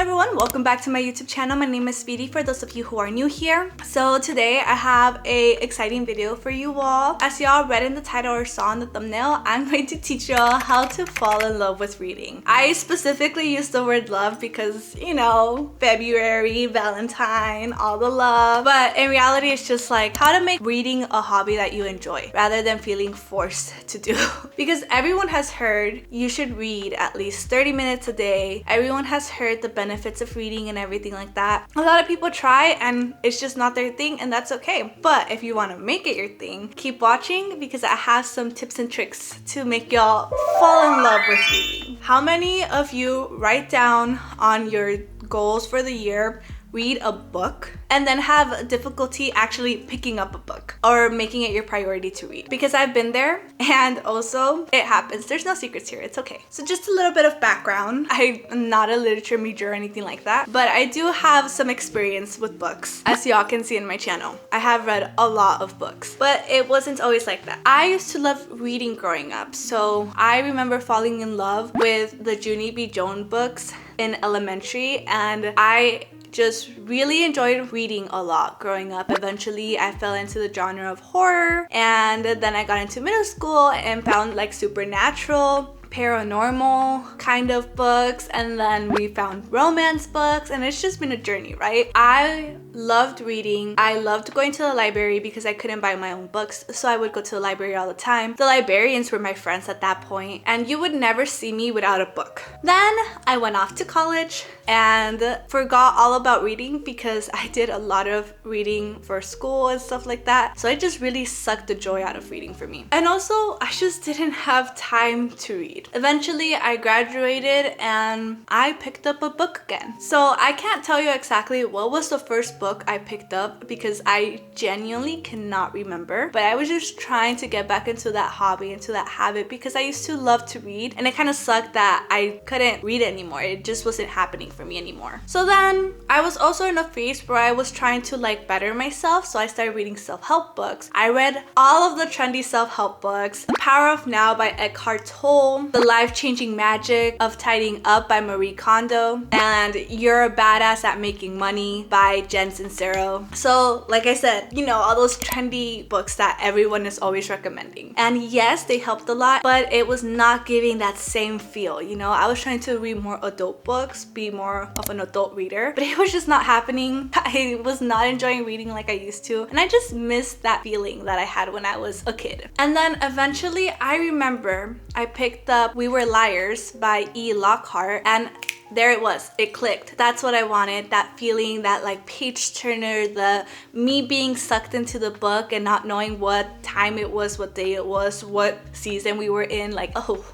everyone, welcome back to my YouTube channel. My name is Speedy for those of you who are new here. So today I have a exciting video for you all. As y'all read in the title or saw in the thumbnail, I'm going to teach y'all how to fall in love with reading. I specifically use the word love because, you know, February, Valentine, all the love. But in reality, it's just like how to make reading a hobby that you enjoy rather than feeling forced to do. Because everyone has heard you should read at least 30 minutes a day. Everyone has heard the benefits of reading and everything like that. A lot of people try and it's just not their thing, and that's okay. But if you want to make it your thing, keep watching because I have some tips and tricks to make y'all fall in love with reading. How many of you write down on your goals for the year, read a book, and then have difficulty actually picking up a book or making it your priority to read? Because I've been there, and also it happens. There's no secrets here, it's okay. So just a little bit of background. I'm not a literature major or anything like that, but I do have some experience with books, as y'all can see in my channel. I have read a lot of books, but it wasn't always like that. I used to love reading growing up, so I remember falling in love with the Junie B. Jones books in elementary, and I just really enjoyed reading a lot growing up. Eventually, I fell into the genre of horror, and then I got into middle school and found like supernatural, paranormal kind of books, and then we found romance books, and it's just been a journey, right? I loved reading. I loved going to the library because I couldn't buy my own books, so I would go to the library all the time. The librarians were my friends at that point, and you would never see me without a book. Then I went off to college and forgot all about reading because I did a lot of reading for school and stuff like that, so I just really sucked the joy out of reading for me. And also, I just didn't have time to read. Eventually, I graduated and I picked up a book again. So I can't tell you exactly what was the first book I picked up because I genuinely cannot remember, but I was just trying to get back into that hobby, into that habit, because I used to love to read, and it kind of sucked that I couldn't read anymore. It just wasn't happening for me anymore. So then I was also in a phase where I was trying to like better myself, so I started reading self-help books. I read all of the trendy self-help books: The Power of Now by Eckhart Tolle, The Life-Changing Magic of Tidying Up by Marie Kondo, and You're a Badass at Making Money by Jen Sincero. So like I said, you know, all those trendy books that everyone is always recommending. And yes, they helped a lot, but it was not giving that same feel, you know? I was trying to read more adult books, be more of an adult reader, but it was just not happening. I was not enjoying reading like I used to, and I just missed that feeling that I had when I was a kid. And then eventually, I remember I picked up We Were Liars by E. Lockhart, and there it was. It clicked. That's what I wanted. That feeling, that like page turner, the me being sucked into the book and not knowing what time it was, what day it was, what season we were in. Like, oh,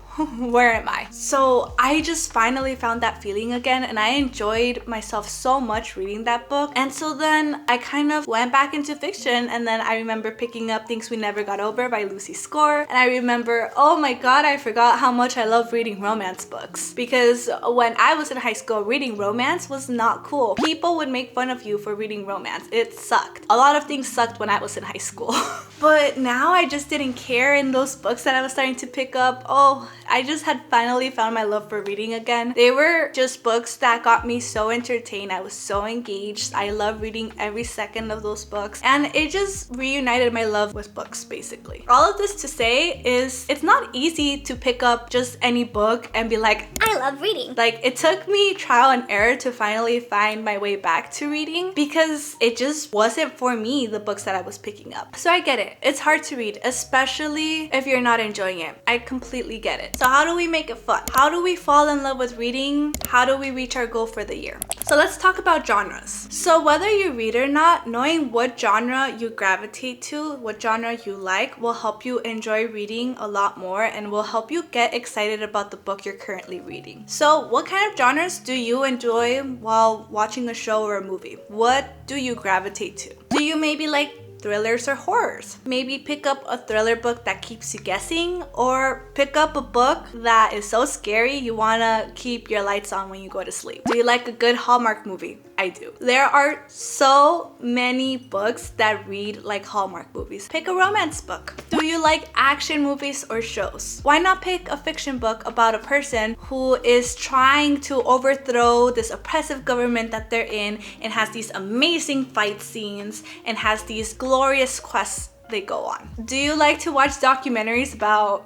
where am I? So I just finally found that feeling again, and I enjoyed myself so much reading that book. And so then I kind of went back into fiction, and then I remember picking up Things We Never Got Over by Lucy Score. And I remember, oh my god, I forgot how much I love reading romance books, because when I was in high school, reading romance was not cool. People would make fun of you for reading romance. It sucked. A lot of things sucked when I was in high school. But now I just didn't care, in those books that I was starting to pick up, oh, I just had finally found my love for reading again. They were just books that got me so entertained. I was so engaged. I love reading every second of those books, and it just reunited my love with books, basically. All of this to say is it's not easy to pick up just any book and be like, I love reading. Like, it took me trial and error to finally find my way back to reading because it just wasn't for me, the books that I was picking up. So I get it. It's hard to read, especially if you're not enjoying it. I completely get it. So how do we make it fun? How do we fall in love with reading? How do we reach our goal for the year? So let's talk about genres. So whether you read or not, knowing what genre you gravitate to, what genre you like, will help you enjoy reading a lot more and will help you get excited about the book you're currently reading. So what kind of genres do you enjoy while watching a show or a movie? What do you gravitate to? Do you maybe like thrillers or horrors? Maybe pick up a thriller book that keeps you guessing, or pick up a book that is so scary you want to keep your lights on when you go to sleep. Do you like a good Hallmark movie? I do. There are so many books that read like Hallmark movies. Pick a romance book. Do you like action movies or shows? Why not pick a fiction book about a person who is trying to overthrow this oppressive government that they're in and has these amazing fight scenes and has these glorious quests they go on? Do you like to watch documentaries about,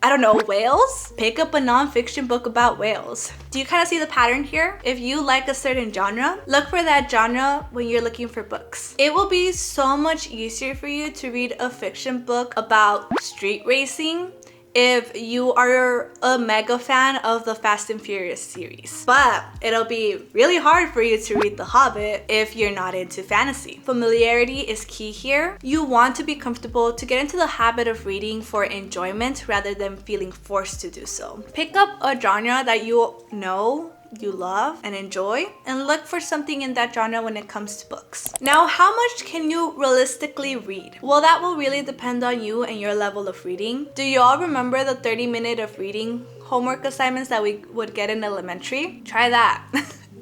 I don't know, whales? Pick up a non-fiction book about whales. Do you kind of see the pattern here? If you like a certain genre, look for that genre when you're looking for books. It will be so much easier for you to read a fiction book about street racing if you are a mega fan of the Fast and Furious series. But it'll be really hard for you to read The Hobbit if you're not into fantasy. Familiarity is key here. You want to be comfortable to get into the habit of reading for enjoyment rather than feeling forced to do so. Pick up a genre that you know you love and enjoy and look for something in that genre when it comes to books. Now, how much can you realistically read? Well, that will really depend on you and your level of reading. Do you all remember the 30-minute of reading homework assignments that we would get in elementary? Try that.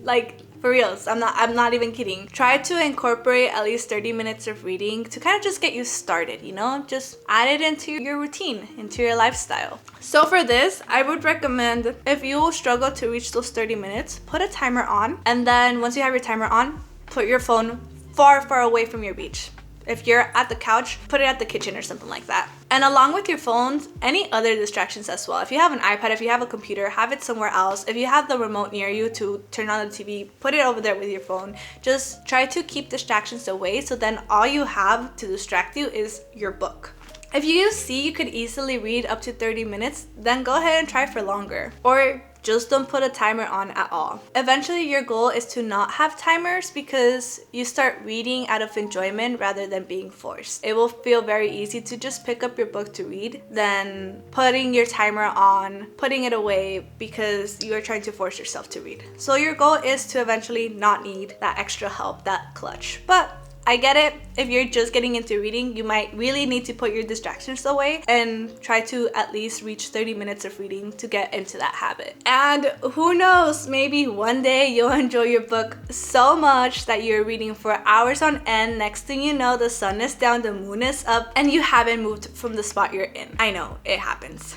Like, for reals, I'm not even kidding. Try to incorporate at least 30 minutes of reading to kind of just get you started, you know? Just add it into your routine, into your lifestyle. So for this, I would recommend, if you struggle to reach those 30 minutes, put a timer on. And then once you have your timer on, put your phone far, far away from your beach. If you're at the couch, put it at the kitchen or something like that. And along with your phones, any other distractions as well. If you have an iPad, if you have a computer, have it somewhere else. If you have the remote near you to turn on the TV, put it over there with your phone. Just try to keep distractions away so then all you have to distract you is your book. If you see you could easily read up to 30 minutes, then go ahead and try for longer. Or just don't put a timer on at all. Eventually, your goal is to not have timers because you start reading out of enjoyment rather than being forced. It will feel very easy to just pick up your book to read than putting your timer on, putting it away because you are trying to force yourself to read. So your goal is to eventually not need that extra help, that clutch. But I get it. If you're just getting into reading, you might really need to put your distractions away and try to at least reach 30 minutes of reading to get into that habit. And who knows, maybe one day you'll enjoy your book so much that you're reading for hours on end. Next thing you know, the sun is down, the moon is up, and you haven't moved from the spot you're in. I know, it happens.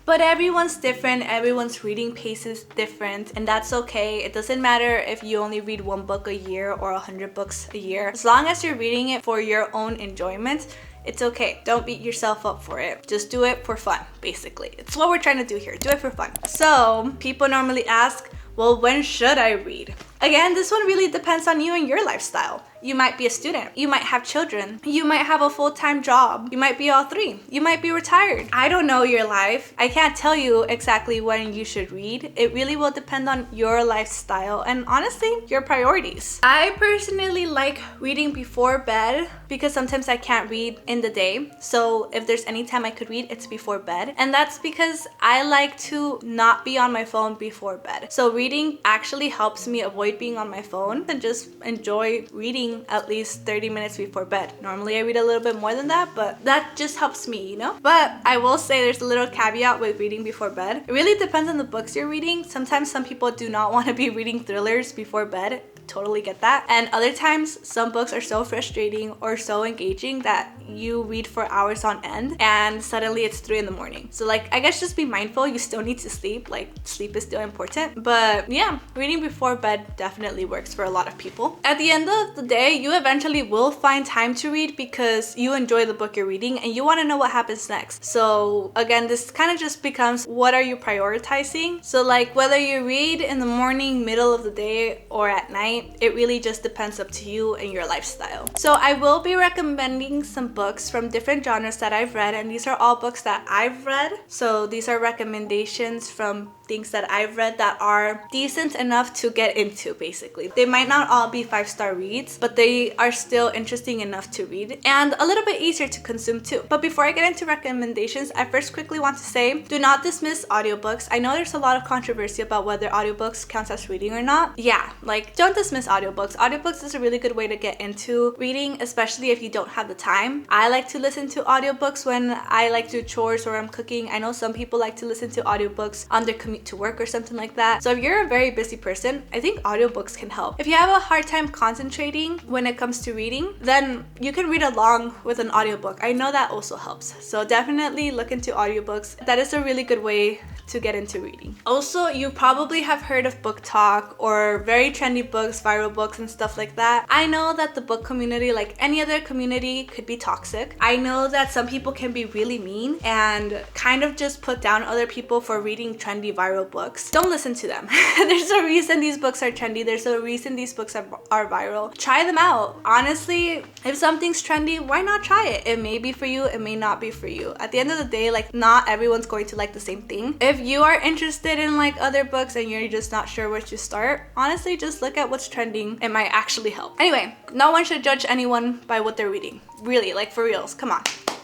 But everyone's different, everyone's reading pace is different, and that's okay. It doesn't matter if you only read one book a year or 100 books a year. As long as you're reading it for your own enjoyment, it's okay. Don't beat yourself up for it. Just do it for fun, basically. It's what we're trying to do here. Do it for fun. So, people normally ask, well, when should I read? Again, this one really depends on you and your lifestyle. You might be a student. You might have children. You might have a full-time job. You might be all three. You might be retired. I don't know your life. I can't tell you exactly when you should read. It really will depend on your lifestyle and honestly, your priorities. I personally like reading before bed because sometimes I can't read in the day. So if there's any time I could read, it's before bed. And that's because I like to not be on my phone before bed. So reading actually helps me avoid being on my phone and just enjoy reading at least 30 minutes before bed. Normally I read a little bit more than that, but that just helps me, you know? But I will say there's a little caveat with reading before bed. It really depends on the books you're reading. Sometimes some people do not want to be reading thrillers before bed. Totally get that. And other times some books are so frustrating or so engaging that you read for hours on end and suddenly it's 3 in the morning. So like, I guess just be mindful, you still need to sleep, like sleep is still important. But yeah, reading before bed definitely works for a lot of people. At the end of the day, you eventually will find time to read because you enjoy the book you're reading and you want to know what happens next. So again, this kind of just becomes, what are you prioritizing? So like, whether you read in the morning, middle of the day, or at night, it really just depends up to you and your lifestyle. So I will be recommending some books from different genres that I've read, and these are all books that I've read. So these are recommendations from things that I've read that are decent enough to get into, basically. They might not all be 5-star reads, but but they are still interesting enough to read and a little bit easier to consume too. But before I get into recommendations, I first quickly want to say, do not dismiss audiobooks. I know there's a lot of controversy about whether audiobooks counts as reading or not. Yeah, like don't dismiss audiobooks. Audiobooks is a really good way to get into reading, especially if you don't have the time. I like to listen to audiobooks when I like to do chores or I'm cooking. I know some people like to listen to audiobooks on their commute to work or something like that. So if you're a very busy person, I think audiobooks can help. If you have a hard time concentrating when it comes to reading, then you can read along with an audiobook. I know that also helps. So definitely look into audiobooks. That is a really good way to get into reading. Also, you probably have heard of BookTok or very trendy books, viral books and stuff like that. I know that the book community, like any other community, could be toxic. I know that some people can be really mean and kind of just put down other people for reading trendy viral books. Don't listen to them. There's a reason these books are trendy. There's a reason these books are viral. Try them out. Honestly, if something's trendy, why not try it? It may be for you, it may not be for you. At the end of the day, like not everyone's going to like the same thing. If you are interested in like other books and you're just not sure where to start, honestly, just look at what's trending. It might actually help. Anyway, no one should judge anyone by what they're reading. Really, like for reals, come on.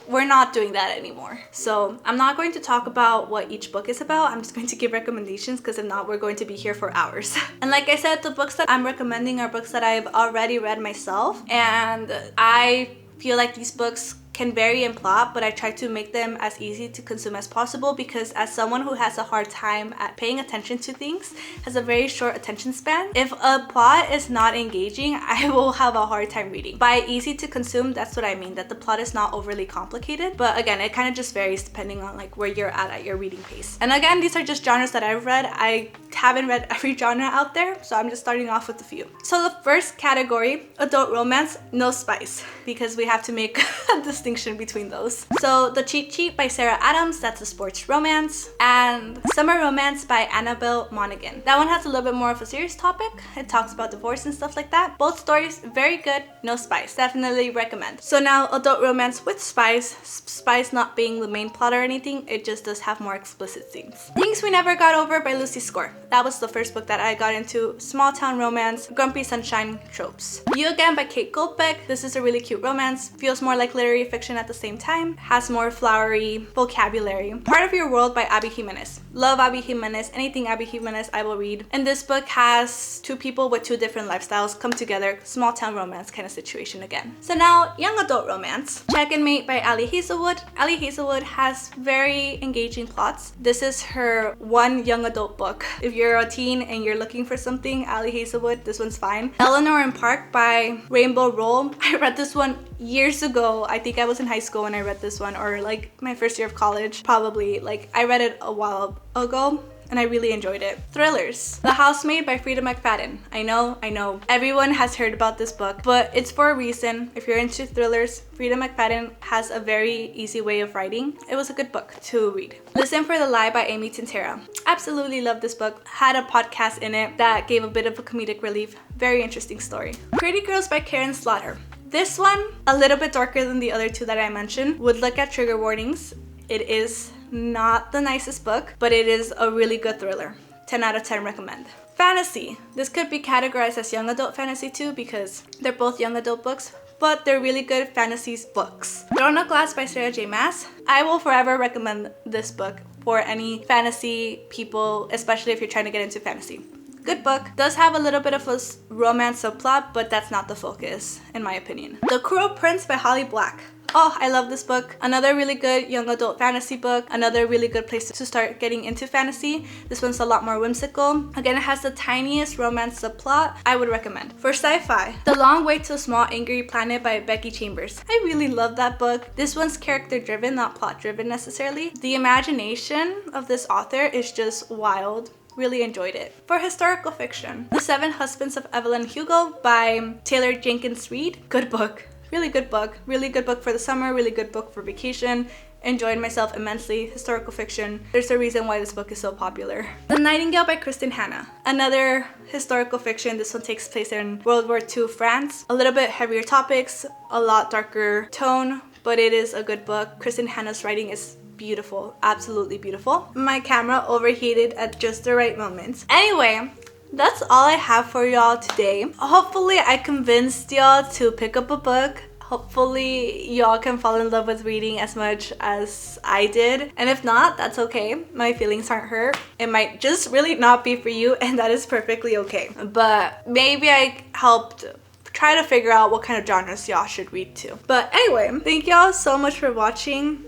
We're not doing that anymore. So I'm not going to talk about what each book is about. I'm just going to give recommendations because if not, we're going to be here for hours. And like I said, the books that I'm recommending are books that I've already read myself. And I feel like these books can vary in plot, but I try to make them as easy to consume as possible because as someone who has a hard time at paying attention to things, has a very short attention span, if a plot is not engaging, I will have a hard time reading. By easy to consume, that's what I mean, that the plot is not overly complicated, but again, it kind of just varies depending on like where you're at your reading pace. And again, these are just genres that I've read. I haven't read every genre out there, so I'm just starting off with a few. So the first category, adult romance, no spice, because we have to make a distinction between those. So The Cheat Sheet by Sarah Adams, that's a sports romance, and Summer Romance by Annabelle Monaghan. That one has a little bit more of a serious topic. It talks about divorce and stuff like that. Both stories very good, no spice. Definitely recommend. So now adult romance with spice. Spice not being the main plot or anything, it just does have more explicit scenes. Things We Never Got Over by Lucy Score. That was the first book that I got into. Small town romance, grumpy sunshine tropes. You Again by Kate Goldbeck. This is a really cute romance. Feels more like literary fiction at the same time. Has more flowery vocabulary. Part of Your World by Abby Jimenez. Love Abby Jimenez. Anything Abby Jimenez I will read. And this book has two people with two different lifestyles come together. Small town romance kind of situation again. So now young adult romance. Check and Mate by Ali Hazelwood. Ali Hazelwood has very engaging plots. This is her one young adult book. If you're a teen and you're looking for something, Ali Hazelwood, this one's fine. Eleanor and Park by Rainbow Roll. I read this one years ago. I think I was in high school when I read this one, or like my first year of college, probably. Like I read it a while ago and I really enjoyed it. Thrillers. The Housemaid by Frida McFadden. I know, everyone has heard about this book, but it's for a reason. If you're into thrillers, Frida McFadden has a very easy way of writing. It was a good book to read. Listen for the Lie by Amy Tintera. Absolutely love this book. Had a podcast in it that gave a bit of a comedic relief. Very interesting story. Pretty Girls by Karen Slaughter. This one, a little bit darker than the other two that I mentioned. Would look at trigger warnings. It is not the nicest book, but it is a really good thriller. 10 out of 10 recommend. Fantasy. This could be categorized as young adult fantasy too because they're both young adult books, but they're really good fantasy books. Throne of Glass by Sarah J Maas. I will forever recommend this book for any fantasy people, especially if you're trying to get into fantasy. Good book. Does have a little bit of a romance subplot, but that's not the focus, in my opinion. The Cruel Prince by Holly Black. Oh, I love this book. Another really good young adult fantasy book. Another really good place to start getting into fantasy. This one's a lot more whimsical. Again, it has the tiniest romance subplot. I would recommend. For sci-fi, The Long Way to a Small Angry Planet by Becky Chambers. I really love that book. This one's character driven, not plot driven necessarily. The imagination of this author is just wild. Really enjoyed it. For historical fiction, The Seven Husbands of Evelyn Hugo by Taylor Jenkins Reid. Good book. Really good book. Really good book for the summer. Really good book for vacation. Enjoyed myself immensely. Historical fiction. There's a reason why this book is so popular. The Nightingale by Kristen Hanna. Another historical fiction. This one takes place in World War II France. A little bit heavier topics. A lot darker tone. But it is a good book. Kristen Hanna's writing is beautiful. Absolutely beautiful. My camera overheated at just the right moment. Anyway, that's all I have for y'all today. Hopefully I convinced y'all to pick up a book. Hopefully y'all can fall in love with reading as much as I did. And if not, that's okay. My feelings aren't hurt. It might just really not be for you, and that is perfectly okay. But maybe I helped try to figure out what kind of genres y'all should read too. But anyway, thank y'all so much for watching.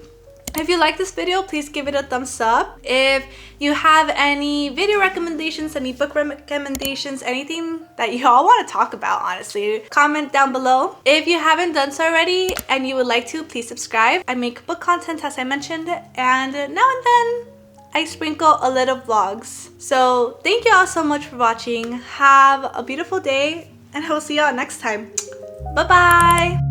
If you like this video, please give it a thumbs up. If you have any video recommendations, any book recommendations, anything that y'all want to talk about, honestly, comment down below. If you haven't done so already and you would like to, please subscribe. I make book content, as I mentioned, and now and then I sprinkle a little vlogs. So thank you all so much for watching. Have a beautiful day, and I will see y'all next time. Bye bye.